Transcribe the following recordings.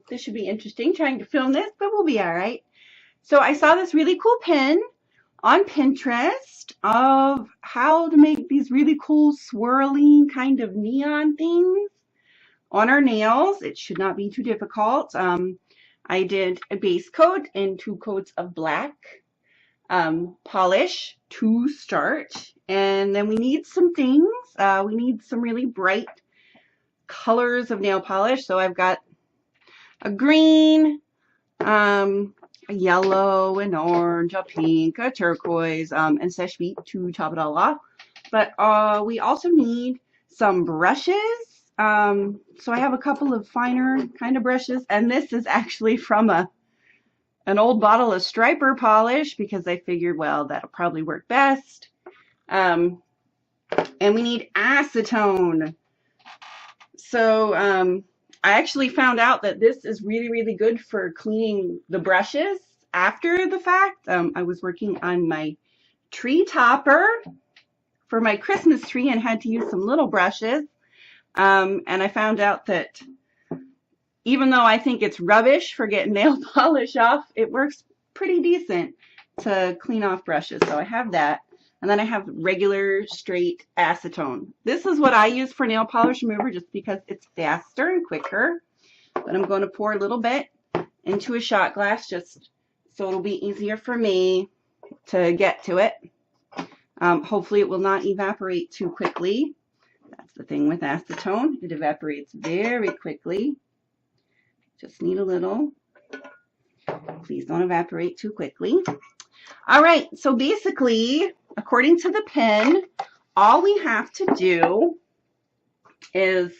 This should be interesting trying to film this, but we'll be all right. So I saw this really cool pin on Pinterest of how to make these really cool swirling kind of neon things on our nails. It should not be too difficult. I did a base coat and 2 coats of black polish to start. And then we need some things. We need some really bright colors of nail polish. So I've got a green, a yellow, an orange, a pink, a turquoise, and seche vite to top it all off. But we also need some brushes. So I have a couple of finer kind of brushes, and this is actually from an old bottle of striper polish because I figured, well, that'll probably work best. And we need acetone. So I actually found out that this is really, really good for cleaning the brushes after the fact. I was working on my tree topper for my Christmas tree and had to use some little brushes. And I found out that even though I think it's rubbish for getting nail polish off, it works pretty decent to clean off brushes. So I have that. And then I have regular straight acetone. This is what I use for nail polish remover just because it's faster and quicker. But I'm going to pour a little bit into a shot glass just so it'll be easier for me to get to it. Hopefully it will not evaporate too quickly. That's the thing with acetone. It evaporates very quickly. Just need a little. Please don't evaporate too quickly. All right, so basically, according to the pen, all we have to do is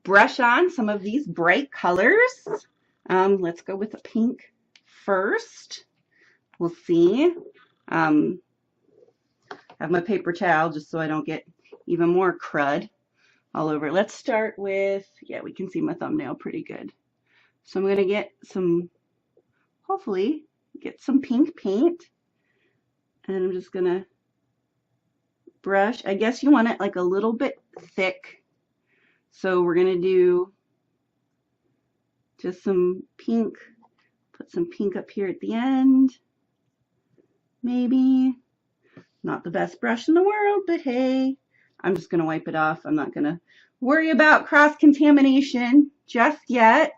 brush on some of these bright colors. Let's go with the pink first. We'll see. Have my paper towel just so I don't get even more crud all over. Let's start with, yeah, we can see my thumbnail pretty good. So I'm going to get some, hopefully, get some pink paint. And I'm just going to brush. I guess you want it like a little bit thick. So we're going to do just some pink. Put some pink up here at the end. Maybe. Not the best brush in the world, but hey, I'm just going to wipe it off. I'm not going to worry about cross-contamination just yet.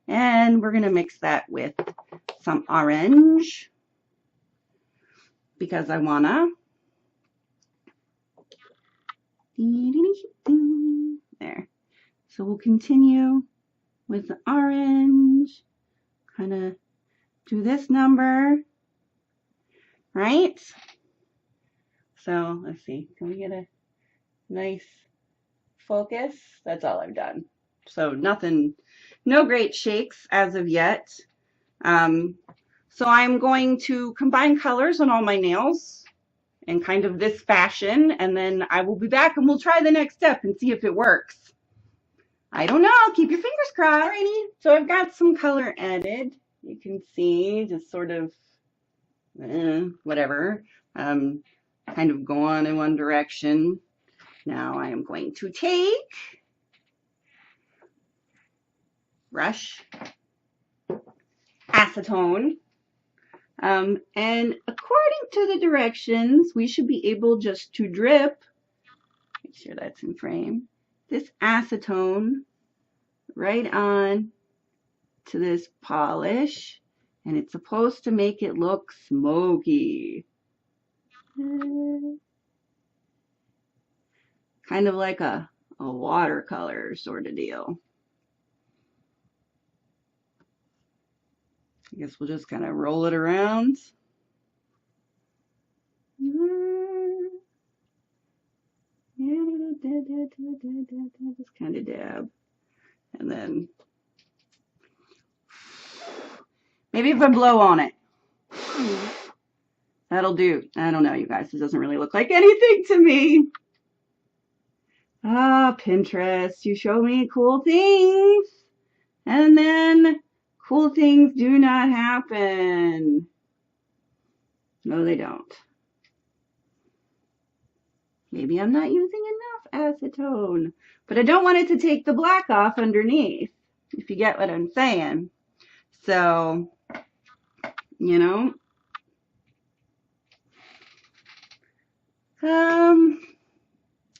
And we're going to mix that with some orange because I want to. There. So we'll continue with the orange. Kind of do this number. Right? So let's see. Can we get a nice focus? That's all I've done. So nothing, no great shakes as of yet. So I'm going to combine colors on all my nails in kind of this fashion, and then I will be back and we'll try the next step and see if it works. I don't know. Keep your fingers crossed. Alrighty. So I've got some color added. You can see just sort of whatever. Kind of go on in one direction. Now I am going to take brush, acetone, and according to the directions, we should be able just to drip, make sure that's in frame, this acetone right on to this polish, and it's supposed to make it look smoky. Kind of like a watercolor sort of deal. I guess we'll just kind of roll it around. Just kind of dab. And then maybe if I blow on it. That'll do. I don't know, you guys. It doesn't really look like anything to me. Ah, Pinterest. You show me cool things. And then cool things do not happen. No, they don't. Maybe I'm not using enough acetone, but I don't want it to take the black off underneath, if you get what I'm saying. So, you know,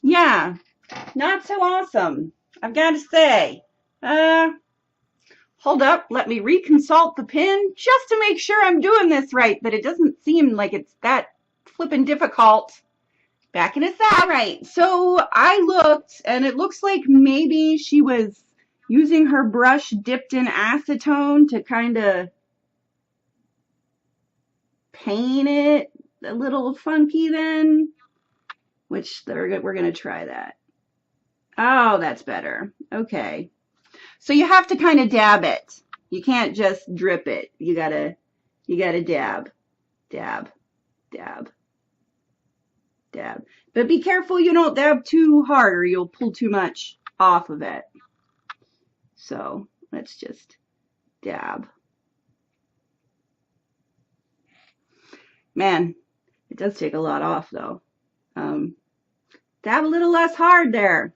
yeah, not so awesome, I've got to say. Hold up, let me reconsult the pin just to make sure I'm doing this right, but it doesn't seem like it's that flippin' difficult. Back in a sec. All right, so I looked, and it looks like maybe she was using her brush dipped in acetone to kind of paint it a little funky then, which we're going to try that. Oh, that's better. Okay. So you have to kind of dab it. You can't just drip it. You gotta dab, dab, dab, dab. But be careful you don't dab too hard or you'll pull too much off of it. So let's just dab. Man, it does take a lot off though. Dab a little less hard there.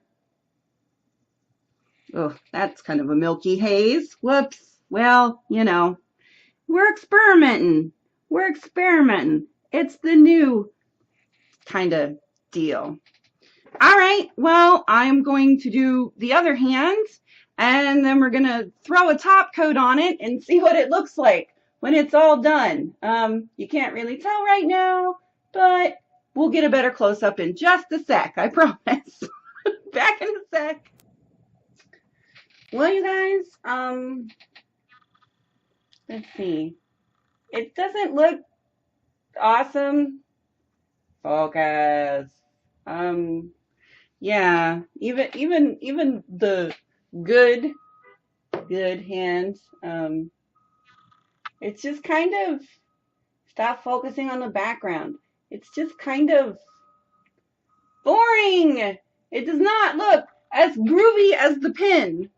Oh, that's kind of a milky haze. Whoops. Well, you know, we're experimenting. We're experimenting. It's the new kind of deal. All right, well, I'm going to do the other hand, and then we're going to throw a top coat on it and see what it looks like when it's all done. You can't really tell right now, but we'll get a better close-up in just a sec, I promise. Back in a sec. Well, you guys, let's see. It doesn't look awesome. Focus. Yeah, even the good hands, it's just kind of, stop focusing on the background. It's just kind of boring. It does not look as groovy as the pin.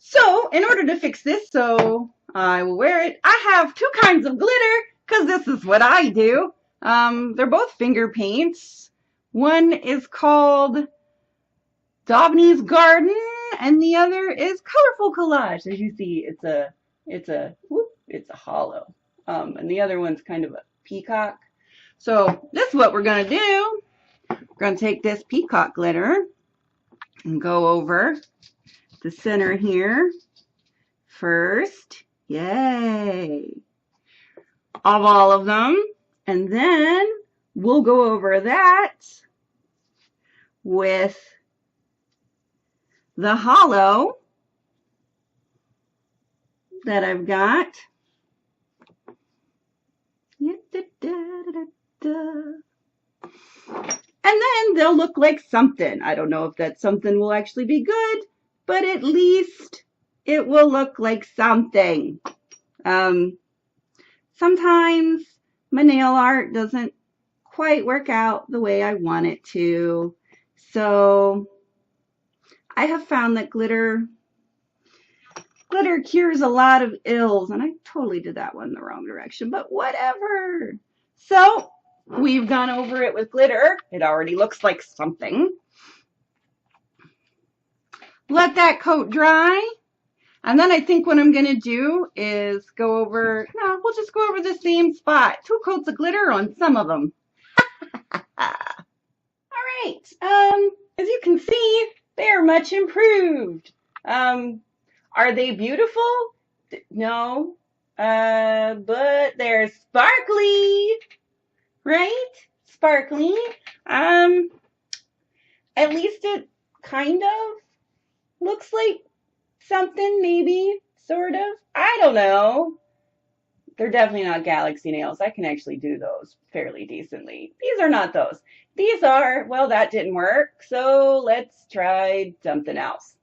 So in order to fix this, so I will wear it, I have two kinds of glitter, because this is what I do. They're both finger paints. One is called Daubney's Garden, and the other is Colorful Collage. As you see, it's a hollow. And the other one's kind of a peacock. So this is what we're gonna do. We're gonna take this peacock glitter and go over the center here first. Yay! Of all of them. And then we'll go over that with the hollow that I've got. And then they'll look like something. I don't know if that something will actually be good, but at least it will look like something. Sometimes my nail art doesn't quite work out the way I want it to. So I have found that glitter cures a lot of ills, and I totally did that one in the wrong direction, but whatever. So we've gone over it with glitter. It already looks like something. Let that coat dry. And then I think what I'm going to do is go over, no, we'll just go over the same spot. 2 coats of glitter on some of them. All right. As you can see, they are much improved. Are they beautiful? No. But they're sparkly, right? Sparkly. At least it kind of looks like something, maybe, sort of. I don't know. They're definitely not galaxy nails. I can actually do those fairly decently. These are not those. These are, well, that didn't work, so let's try something else.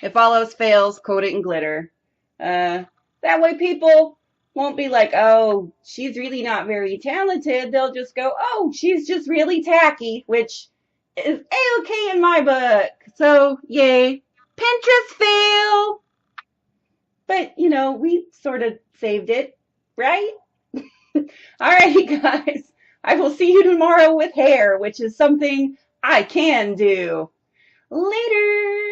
If all else fails, coat it in glitter. That way people won't be like, oh, she's really not very talented. They'll just go, oh, she's just really tacky, which is A-okay in my book. So, yay. Pinterest fail. But, you know, we sort of saved it, right? Alrighty, guys. I will see you tomorrow with hair, which is something I can do. Later.